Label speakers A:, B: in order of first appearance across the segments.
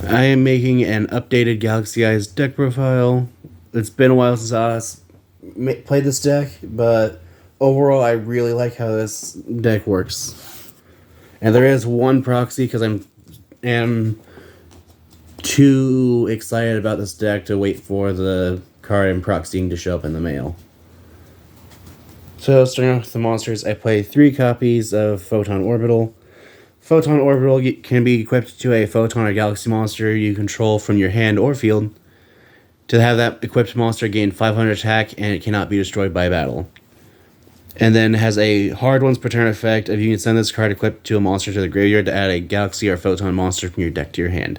A: I am making an updated Galaxy Eyes deck profile. It's been a while since played this deck, but overall, I really like how this deck works. And there is one proxy because am too excited about this deck to wait for the card I'm proxying to show up in the mail. So starting off with the monsters, I play 3 copies of Photon Orbital. Photon Orbital can be equipped to a Photon or Galaxy monster you control from your hand or field. To have that equipped monster gain 500 attack, and it cannot be destroyed by battle. And then has a hard once per turn effect if you can send this card equipped to a monster to the graveyard to add a Galaxy or Photon monster from your deck to your hand.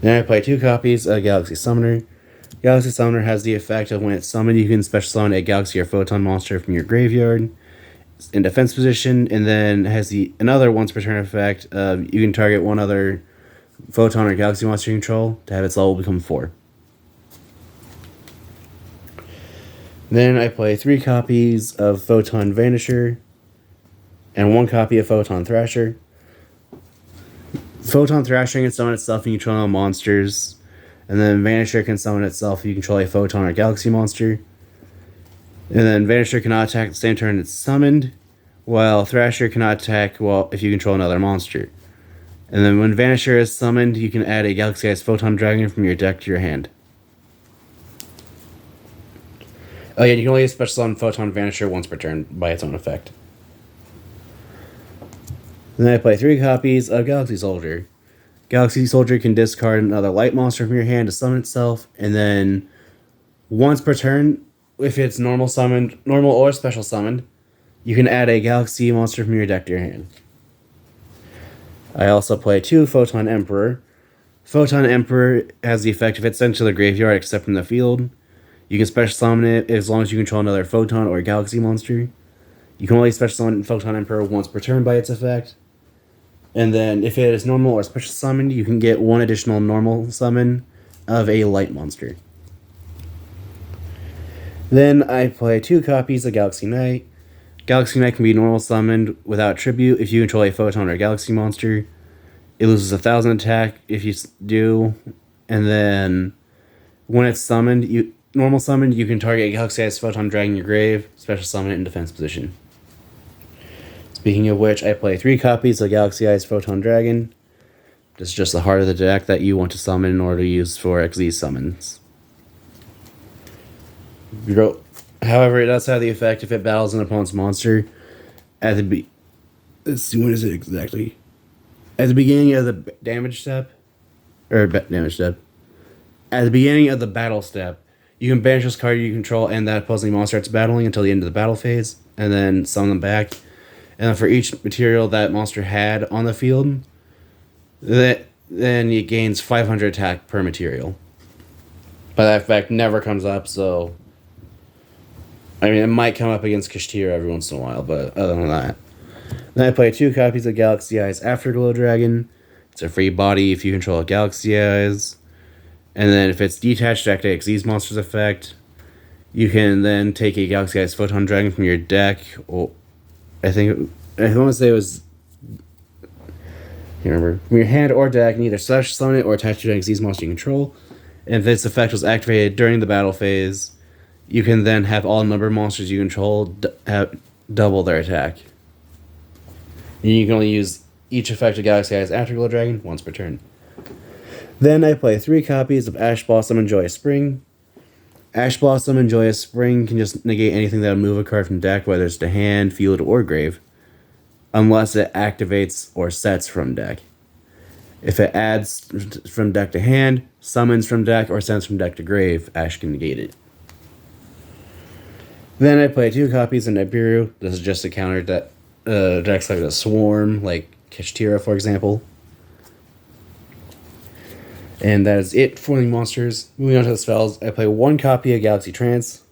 A: Then I play 2 copies of Galaxy Summoner. Galaxy Summoner has the effect of when it's summoned, you can special summon a Galaxy or Photon monster from your graveyard in defense position, and then has another once per turn effect. You can target one other Photon or Galaxy monster you control to have its level become 4. Then I play 3 copies of Photon Vanisher and 1 copy of Photon Thrasher. Photon Thrasher can summon itself and you control monsters, and then Vanisher can summon itself if you control a Photon or Galaxy monster. And then Vanisher cannot attack the same turn it's summoned, while Thrasher cannot attack if you control another monster. And then when Vanisher is summoned, you can add a Galaxy Eyes Photon Dragon from your deck to your hand. Oh yeah, you can only special summon Photon Vanisher once per turn by its own effect. Then I play 3 copies of Galaxy Soldier. Galaxy Soldier can discard another light monster from your hand to summon itself, and then once per turn, if it's normal or special summoned, you can add a Galaxy monster from your deck to your hand. I also play 2 Photon Emperor. Photon Emperor has the effect if it's sent to the graveyard except from the field. You can special summon it as long as you control another Photon or Galaxy monster. You can only special summon Photon Emperor once per turn by its effect. And then if it is normal or special summoned, you can get 1 additional normal summon of a light monster. Then I play 2 copies of Galaxy Knight. Galaxy Knight can be normal summoned without tribute if you control a Photon or Galaxy monster. It loses 1,000 attack if you do, and then when it's summoned, normal summoned, you can target a Galaxy Eyes Photon Dragon in your grave, special summon it in defense position. Speaking of which, I play 3 copies of Galaxy Eyes Photon Dragon. This is just the heart of the deck that you want to summon in order to use for XZ summons. However, it does have the effect if it battles an opponent's monster let's see, when is it exactly? At the beginning of the damage step. At the beginning of the battle step, you can banish this card you control and that opposing monster it's battling until the end of the battle phase, and then summon them back. And then for each material that monster had on the field, then it gains 500 attack per material. But that effect never comes up, so I mean, it might come up against Kashtira every once in a while, but other than that. Then I play 2 copies of Galaxy Eyes Afterglow Dragon. It's a free body if you control a Galaxy Eyes. And then if it's detached to activate these monsters effect, you can then take a Galaxy Eyes Photon Dragon from your deck. Or I want to say it was, I can't remember, from your hand or deck, and either special summon it or attach to these monsters you control. And if this effect was activated during the battle phase, you can then have all number monsters you control have double their attack. And you can only use each effect of Galaxy Eyes Afterglow Dragon once per turn. Then I play 3 copies of Ash Blossom and Joyous Spring. Ash Blossom and Joyous Spring can just negate anything that will move a card from deck, whether it's to hand, field, or grave, unless it activates or sets from deck. If it adds from deck to hand, summons from deck, or sends from deck to grave, Ash can negate it. Then I play 2 copies of Nibiru. This is just to counter decks like the Swarm, like Kashtira, for example. And that is it for the monsters. Moving on to the spells, I play 1 copy of Galaxy Trance.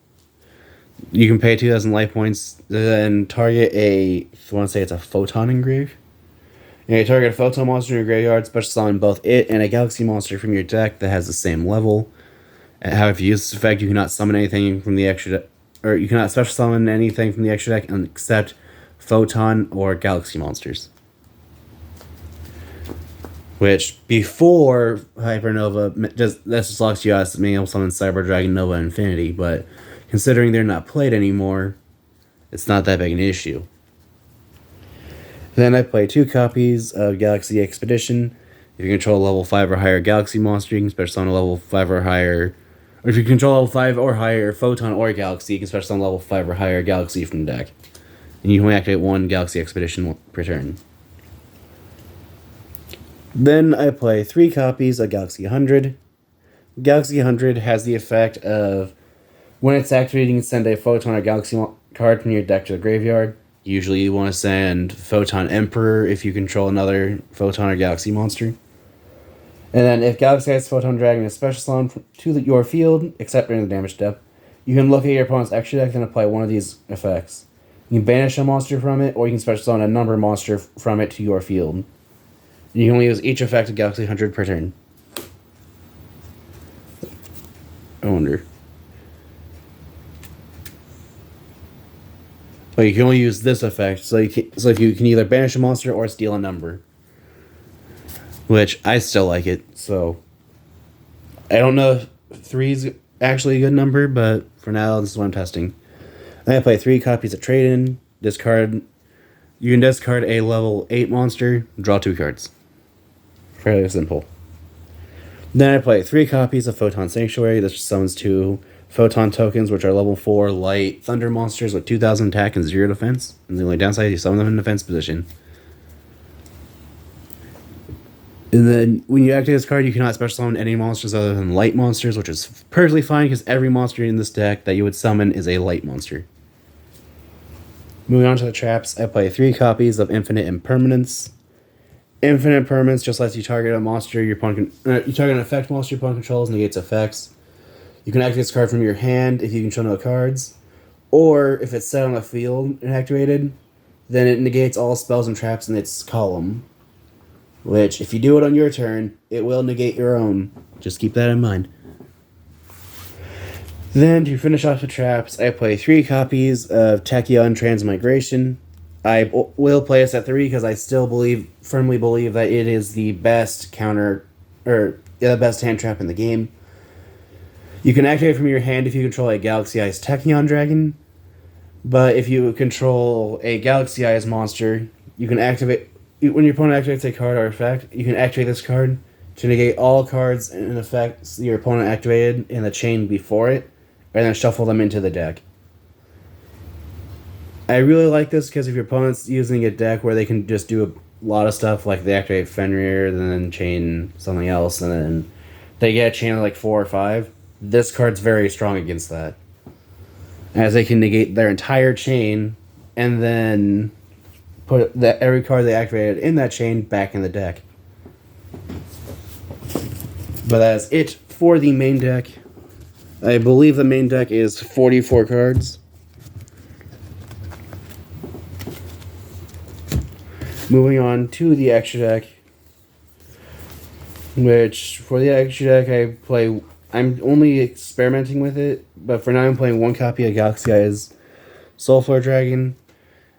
A: You can pay 2,000 life points, then target if you want to say it's a Photon engrave. You target a Photon monster in your graveyard, special summon both it and a Galaxy monster from your deck that has the same level. However, if you use this effect, you cannot summon anything from the extra deck, or you cannot special summon anything from the extra deck except Photon or Galaxy monsters. which before Hypernova, just locks you out as being able to summon Cyber Dragon Nova Infinity, but considering they're not played anymore, it's not that big an issue. Then I play 2 copies of Galaxy Expedition. If you control a level 5 or higher Galaxy monster, you can special summon a level 5 or higher. Or if you control level 5 or higher Photon or Galaxy, you can special summon level 5 or higher Galaxy from the deck. And you can only activate 1 Galaxy Expedition per turn. Then I play 3 copies of Galaxy 100. Galaxy 100 has the effect of, when it's activated, you can send a Photon or Galaxy card from your deck to the graveyard. Usually you want to send Photon Emperor if you control another Photon or Galaxy monster. And then if Galaxy has Photon Dragon is special summoned to your field, except during the damage step, you can look at your opponent's extra deck and apply one of these effects. You can banish a monster from it, or you can special summon a number monster from it to your field. You can only use each effect of Galaxy 100 per turn. I wonder. But you can only use this effect, so if you can either banish a monster or steal a number. Which, I still like it, so... I don't know if 3 is actually a good number, but for now, this is what I'm testing. Then I play 3 copies of Trade-In. Discard... You can discard a level 8 monster, draw 2 cards. Fairly simple. Then I play 3 copies of Photon Sanctuary. This summons 2 Photon tokens, which are level 4 light thunder monsters with 2,000 attack and 0 defense. And the only downside is you summon them in defense position. And then when you activate this card, you cannot special summon any monsters other than light monsters, which is perfectly fine because every monster in this deck that you would summon is a light monster. Moving on to the traps, I play 3 copies of Infinite Impermanence. Infinite Impermanence just lets you target a monster you target an effect monster your opponent controls, negates effects. You can activate this card from your hand if you control no cards, or if it's set on the field and activated, then it negates all spells and traps in its column. Which, if you do it on your turn, it will negate your own. Just keep that in mind. Then, to finish off the traps, I play 3 copies of Tachyon Transmigration. I will play this at 3 because I still firmly believe that it is the best the best hand trap in the game. You can activate it from your hand if you control a Galaxy Eyes Tachyon Dragon, but if you control a Galaxy Eyes monster, you can activate... When your opponent activates a card or effect, you can activate this card to negate all cards and effects your opponent activated in the chain before it, and then shuffle them into the deck. I really like this because if your opponent's using a deck where they can just do a lot of stuff, like they activate Fenrir, and then chain something else, and then they get a chain of like 4 or 5, this card's very strong against that. As they can negate their entire chain, and then put every card they activated in that chain back in the deck. But that's it for the main deck. I believe the main deck is 44 cards. Moving on to the extra deck. Which, for the extra deck, I'm only experimenting with it, but for now I'm playing 1 copy of Galaxy Eyes Soulflare Dragon.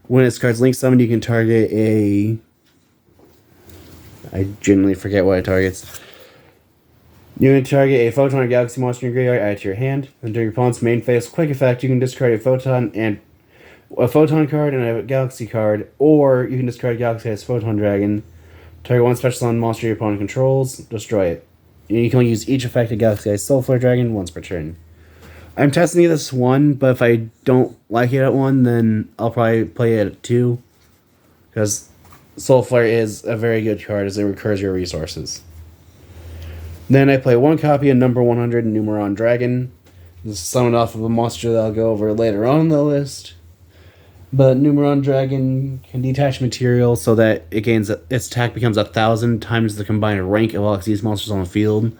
A: When its card's link summoned, you can target I generally forget what it targets. You can target a Photon or Galaxy monster in your graveyard, add it to your hand. And during your opponent's main phase quick effect, you can discard a Photon card and a Galaxy card, or you can discard Galaxy as Photon Dragon, target 1 special summon monster your opponent controls, destroy it. And you can only use each effect of Galaxy as Soulflare Dragon once per turn. I'm testing this 1, but if I don't like it at 1, then I'll probably play it at 2. Because Soulflare is a very good card as it recurs your resources. Then I play 1 copy of number 100 Numeron Dragon. This is summoned off of a monster that I'll go over later on in the list. But Numeron Dragon can detach material so that its attack becomes 1,000 times the combined rank of all these monsters on the field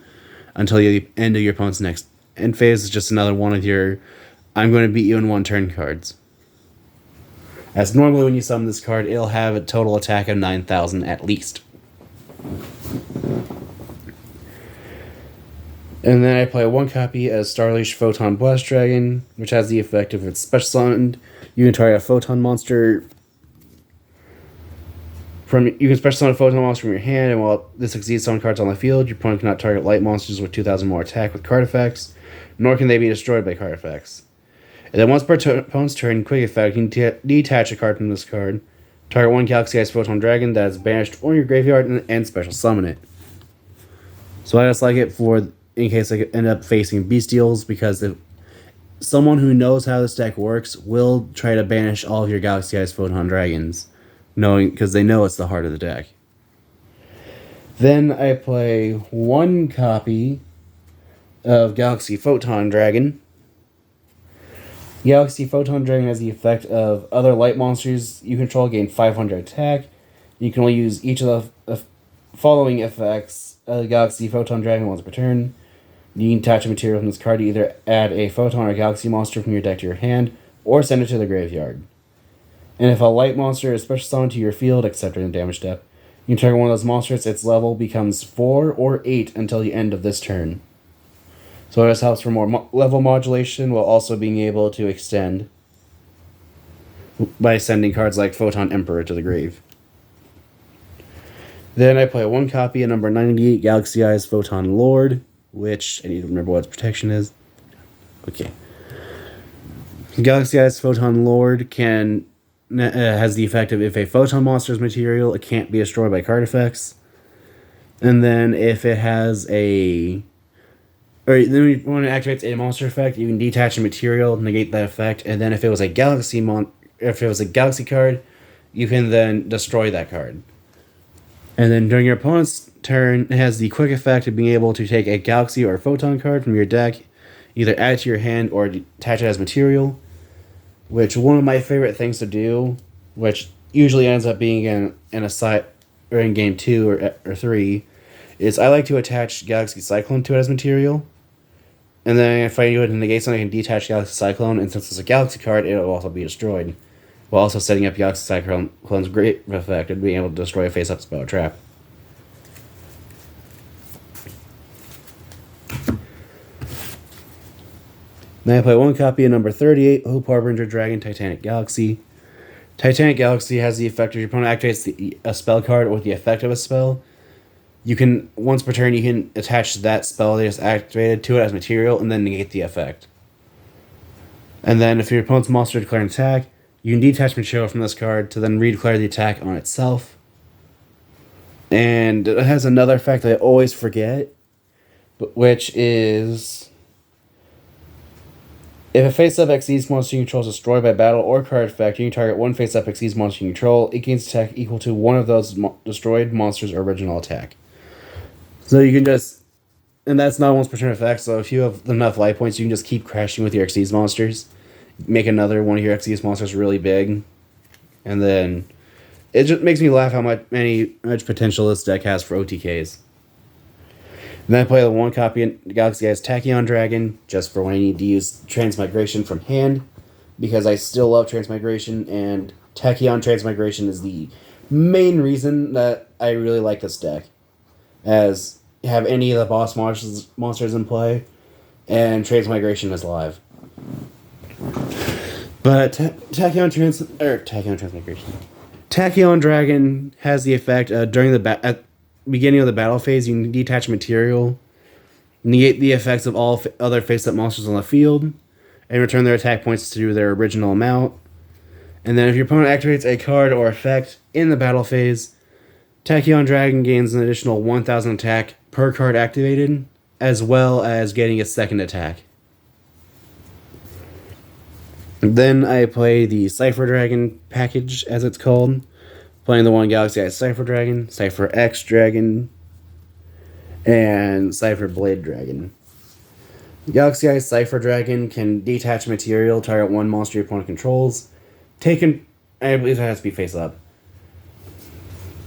A: until the end of your opponent's next end phase. Is just another one of your I'm going to beat you in 1 turn cards. As normally when you summon this card, it'll have a total attack of 9,000 at least. And then I play 1 copy as Starleash Photon Blast Dragon, which has the effect of it's special summoned. You can target a Photon monster You can special summon a photon monster from your hand, and while this exceeds summon cards on the field, your opponent cannot target light monsters with 2,000 more attack with card effects, nor can they be destroyed by card effects. And then once per opponent's turn, quick effect, you can detach a card from this card, target one Galaxy Ice Photon Dragon that is banished or in your graveyard, and special summon it. So I just like it for in case I end up facing Bestials, because if someone who knows how this deck works will try to banish all of your Galaxy Ice Photon Dragons, because they know it's the heart of the deck. Then I play one copy of Galaxy Photon Dragon. Galaxy Photon Dragon has the effect of other light monsters you control gain 500 attack. You can only use each of the following effects of Galaxy Photon Dragon once per turn. You can attach a material from this card to either add a Photon or Galaxy monster from your deck to your hand, or send it to the graveyard. And if a light monster is special summoned to your field, except during the damage step, you can target one of those monsters, its level becomes 4 or 8 until the end of this turn. So this helps for more level modulation while also being able to extend by sending cards like Photon Emperor to the grave. Then I play one copy of number 98, Galaxy Eyes Photon Lord, which I need to remember what its protection is. Okay. Galaxy Eyes Photon Lord has the effect of if a photon monster's material, it can't be destroyed by card effects. And then if it has then when it activates a monster effect, you can detach a material, negate that effect, and then if it was a galaxy card, you can then destroy that card. And then during your opponent's turn, it has the quick effect of being able to take a galaxy or photon card from your deck, either add it to your hand or attach it as material. Which one of my favorite things to do, which usually ends up being in a side or in game 2 or 3, is I like to attach Galaxy Cyclone to it as material. And then if I do it in negate something, I can detach Galaxy Cyclone, and since it's a Galaxy card, it'll also be destroyed. While also setting up Galaxy Cyclone's great effect of being able to destroy a face-up spell trap. Then I play one copy of number 38, Hope Harbinger Dragon Titanic Galaxy. Titanic Galaxy has the effect of your opponent activates a spell card with the effect of a spell. You can, once per turn, you can attach that spell they just activated to it as material and then negate the effect. And then if your opponent's monster declares an attack, you can detach material from this card to then redeclare the attack on itself. And it has another effect that I always forget, which is if a face-up Xyz monster you control is destroyed by battle or card effect, you can target one face-up Xyz monster you control. It gains attack equal to one of those destroyed monsters' original attack. So you can just... And that's not once per turn effect, so if you have enough life points, you can just keep crashing with your Xyz monsters. Make another one of your Xyz monsters really big. And then... It just makes me laugh how much potential this deck has for OTKs. And then I play the one copy of Galaxy Eyes Tachyon Dragon, just for when I need to use Transmigration from hand, because I still love Transmigration, and Tachyon Transmigration is the main reason that I really like this deck. As have any of the boss monsters in play, and Transmigration is live. But Tachyon Transmigration. Tachyon Dragon has the effect during at beginning of the battle phase, you can detach material, negate the effects of all other face-up monsters on the field, and return their attack points to their original amount. And then if your opponent activates a card or effect in the battle phase, Tachyon Dragon gains an additional 1,000 attack per card activated, as well as getting a second attack. Then I play the Cypher Dragon package, as it's called. Playing the one Galaxy Eyes Cypher Dragon, Cypher X Dragon, and Cypher Blade Dragon. Galaxy Eyes Cypher Dragon can detach material, target one monster your opponent controls. I believe it has to be face up.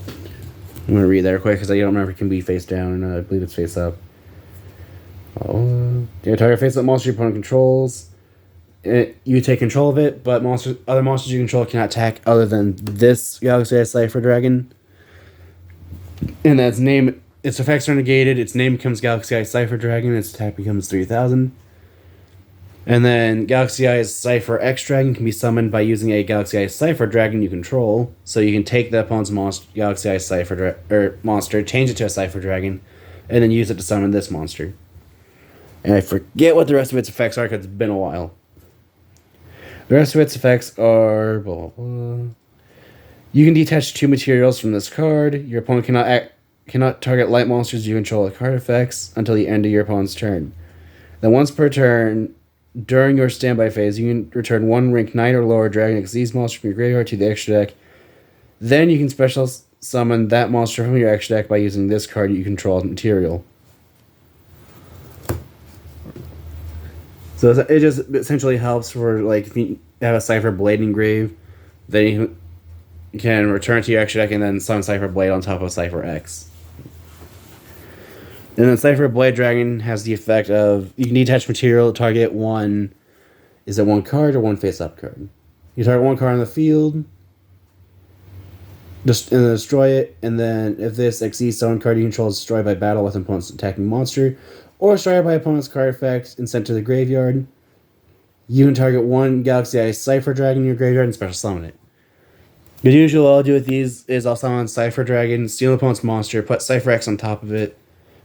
A: I'm going to read that real quick because I don't remember if it can be face down or not. I believe it's face up. Target face up monster your opponent controls. You take control of it, but other monsters you control cannot attack other than this Galaxy Eyes Cypher Dragon. And its effects are negated, its name becomes Galaxy Eyes Cypher Dragon, its attack becomes 3,000. And then Galaxy Eyes Cypher X Dragon can be summoned by using a Galaxy Eyes Cypher Dragon you control. So you can take the opponent's Galaxy Eyes monster, change it to a Cypher Dragon, and then use it to summon this monster. And I forget what the rest of its effects are because it's been a while. The rest of its effects are blah, blah, blah. You can detach 2 materials from this card. Your opponent cannot target light monsters you control with card effects until the end of your opponent's turn. Then once per turn, during your standby phase, you can return 1 rank 9 or lower Dragon Xyz monster from your graveyard to the extra deck. Then you can special summon that monster from your extra deck by using this card you control as material. So it just essentially helps for, like, if you have a Cypher Blade engraved, then you can return to your extra deck and then summon Cypher Blade on top of Cypher X. And then Cypher Blade Dragon has the effect of you can detach material, target one. Is it 1 card or 1 face-up card? You target 1 card on the field, just and then destroy it. And then if this Xyz stone card you control is destroyed by battle with an opponent's attacking monster, or destroyed by opponent's card effect and sent to the graveyard, you can target 1 Galaxy Eyes Cypher Dragon in your graveyard and special summon it. The usual I'll do with these is I'll summon Cypher Dragon, steal an opponent's monster, put Cypher X on top of it,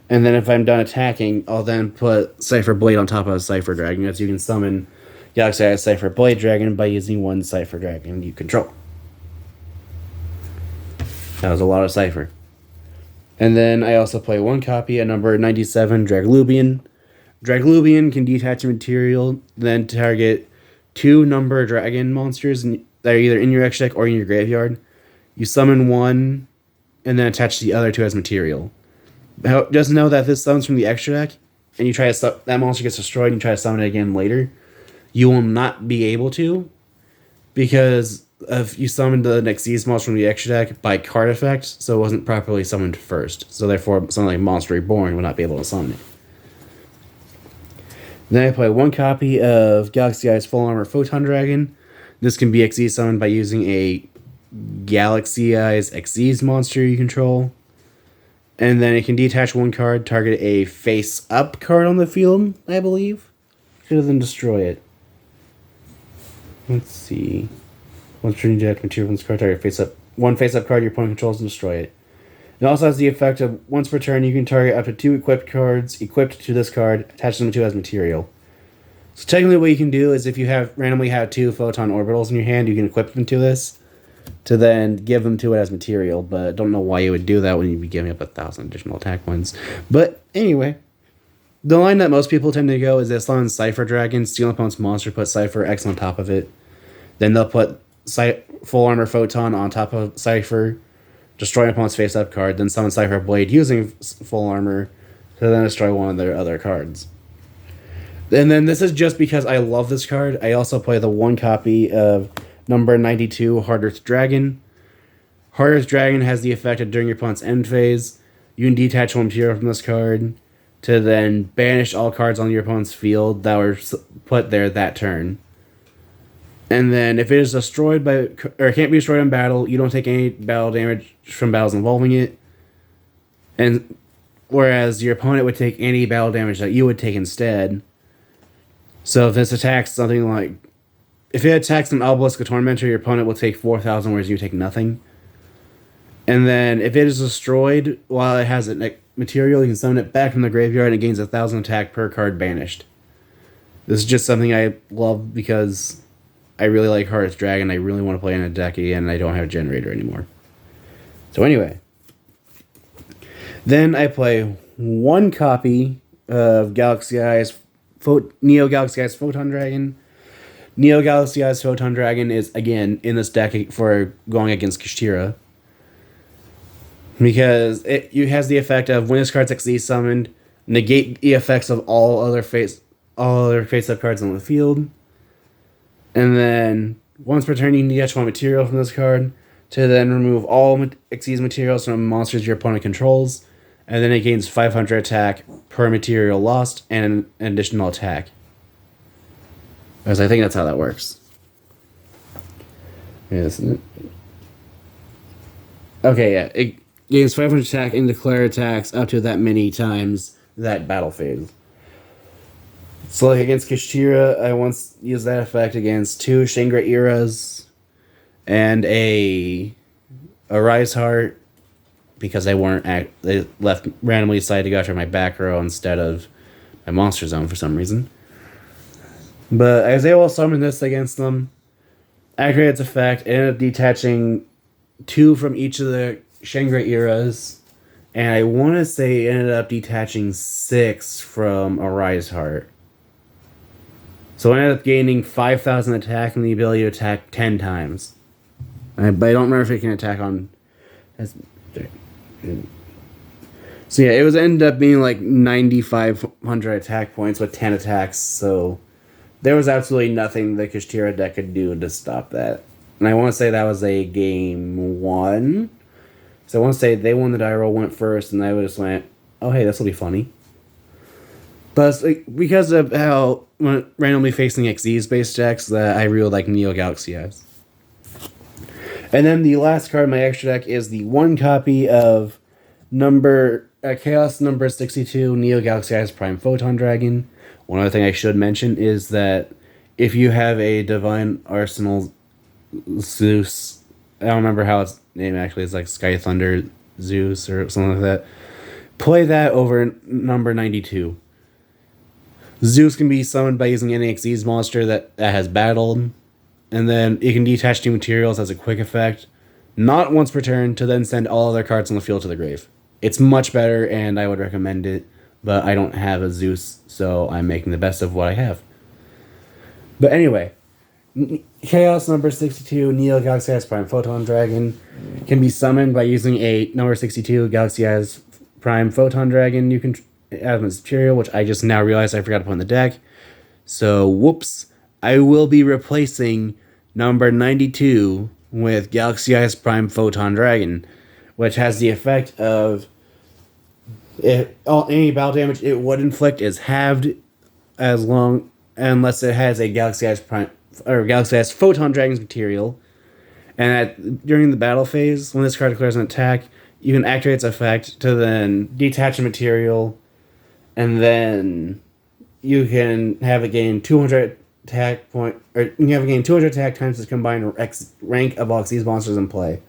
A: and then if I'm done attacking, I'll then put Cypher Blade on top of Cypher Dragon, as you can summon Galaxy Eyes Cypher Blade Dragon by using 1 Cypher Dragon you control. That was a lot of Cypher. And then I also play 1 copy at number 97, Draglubian. Draglubian can detach a material, then target 2 number dragon monsters that are either in your extra deck or in your graveyard. You summon 1, and then attach the other 2 as material. Just know that if this summons from the extra deck, and you try to that monster gets destroyed, and you try to summon it again later, you will not be able to, because if you summoned the Xyz monster from the extra deck by card effect, so it wasn't properly summoned first. So therefore, something like Monster Reborn would not be able to summon it. Then I play 1 copy of Galaxy Eyes Full Armor Photon Dragon. This can be Xyz summoned by using a Galaxy Eyes Xyz monster you control. And then it can detach 1 card, target a face-up card on the field, I believe. Rather than destroy it. Let's see. Once turn detach material from this card, target face-up. 1 face-up card your opponent controls and destroy it. It also has the effect of once per turn you can target up to 2 equipped cards equipped to this card, attach them to as material. So technically what you can do is if you randomly have 2 photon orbitals in your hand, you can equip them to this to then give them to it as material, but don't know why you would do that when you'd be giving up 1,000 additional attack points. But anyway, the line that most people tend to go is they summon Cypher Dragon, steal an opponent's monster, put Cypher X on top of it. Then they'll put Full Armor Photon on top of Cypher, destroy an opponent's face-up card, then summon Cypher Blade using Full Armor to then destroy one of their other cards. And then this is just because I love this card. I also play the 1 copy of number 92, Hard Earth Dragon. Hard Earth Dragon has the effect of during your opponent's end phase, you can detach 1 material from this card to then banish all cards on your opponent's field that were put there that turn. And then if it is destroyed or can't be destroyed in battle, you don't take any battle damage from battles involving it. And whereas your opponent would take any battle damage that you would take instead. So if this attacks something like, if it attacks an Obelisk or Tormentor, your opponent will take 4,000, whereas you take nothing. And then if it is destroyed while it has a material, you can summon it back from the graveyard and it gains 1,000 attack per card banished. This is just something I love because I really like Hard Earth Dragon. I really want to play in a deck again, and I don't have a generator anymore. So anyway. Then I play 1 copy of Galaxy Eyes Neo Galaxy Eyes Photon Dragon. Neo Galaxy Eyes Photon Dragon is, again, in this deck for going against Kashtira. Because it has the effect of when this card's Xyz summoned, negate the effects of all other face-up cards on the field. And then once per turn, you can detach 1 material from this card to then remove all Xyz materials from monsters your opponent controls. And then it gains 500 attack per material lost and an additional attack. Because I think that's how that works. Isn't it? Okay, yeah. It gains 500 attack and declare attacks up to that many times that battle phase. So like against Kashtira, I once used that effect against two Shingra eras and a Rise Heart because they left randomly decided to go after my back row instead of my monster zone for some reason. But I was able to summon this against them. Activate its effect, ended up detaching two from each of the Shingra eras, and I want to say it ended up detaching six from a Rise Heart. So I ended up gaining 5,000 attack and the ability to attack 10 times. But I don't remember if it can attack on. So yeah, it was ended up being like 9,500 attack points with 10 attacks. So there was absolutely nothing the Kashtira deck could do to stop that. And I want to say that was a game one. So I want to say they won the die roll, went first, and I just went, oh hey, this will be funny. But it's like, because of how when randomly facing Xyz based decks that I really like Neo Galaxy Eyes. And then the last card in my extra deck is the one copy of Chaos number 62 Neo Galaxy Eyes Prime Photon Dragon. One other thing I should mention is that if you have a Divine Arsenal Zeus, I don't remember how its name actually is, like Sky Thunder Zeus or something like that, play that over number 92. Zeus can be summoned by using any Xyz monster that has battled, and then it can detach two materials as a quick effect, not once per turn, to then send all other cards on the field to the grave. It's much better, and I would recommend it, but I don't have a Zeus, so I'm making the best of what I have. But anyway, Chaos number 62 Neo Galaxy Eyes Prime Photon Dragon can be summoned by using a number 62 Galaxy Eyes Prime Photon Dragon. You can add as material, which I just now realized I forgot to put in the deck. So, whoops. I will be replacing number 92 with Galaxy Eyes Prime Photon Dragon, which has the effect of any battle damage it would inflict is halved unless it has a Galaxy Eyes Prime or Galaxy Eyes Photon Dragon's material. And during the battle phase, when this card declares an attack, you can activate its effect to then detach a material, and then you can have it gain 200 attack point, or you can have it gain 200 attack times its combined rank of all these monsters in play.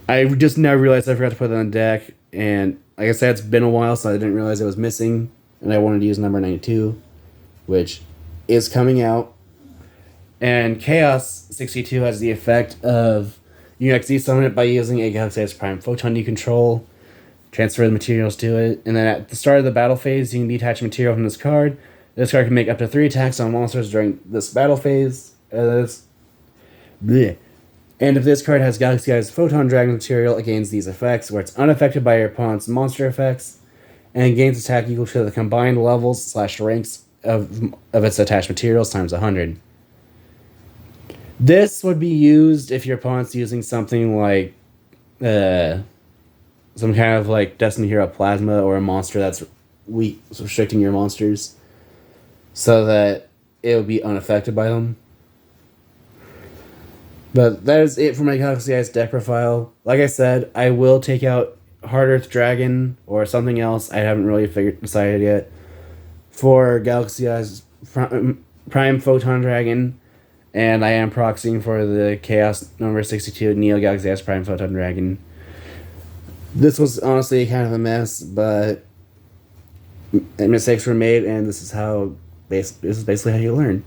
A: I just now realized I forgot to put it on the deck, and like I said, it's been a while, so I didn't realize it was missing, and I wanted to use number 92, which is coming out. And Chaos 62 has the effect of you Xyz summon it by using a Galaxy Eyes Prime Photon you control, transfer the materials to it, and then at the start of the battle phase, you can detach material from this card. This card can make up to 3 attacks on monsters during this battle phase. And if this card has Galaxy Eyes Photon Dragon material, it gains these effects, where it's unaffected by your opponent's monster effects, and gains attack equal to the combined levels / ranks of its attached materials times 100. This would be used if your opponent's using something like some kind of like Destiny Hero Plasma or a monster that's weak, restricting your monsters so that it would be unaffected by them. But that is it for my Galaxy Eyes deck profile. Like I said, I will take out Hard Earth Dragon or something else. I haven't really decided yet. For Galaxy Eyes Prime Photon Dragon. And I am proxying for the Chaos number 62 Neo Galaxy Eyes Prime Photon Dragon. This was honestly kind of a mess, but mistakes were made, and this is basically how you learn.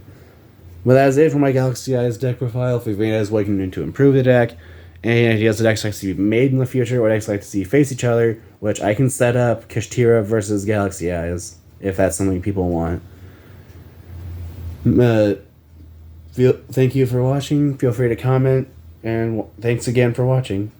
A: But that is it for my Galaxy Eyes deck profile. If you've any ideas what you can do to improve the deck, any ideas that decks like to be made in the future, what decks like to see face each other, which I can set up Kashtira versus Galaxy Eyes, if that's something people want. Thank you for watching. Feel free to comment, and thanks again for watching.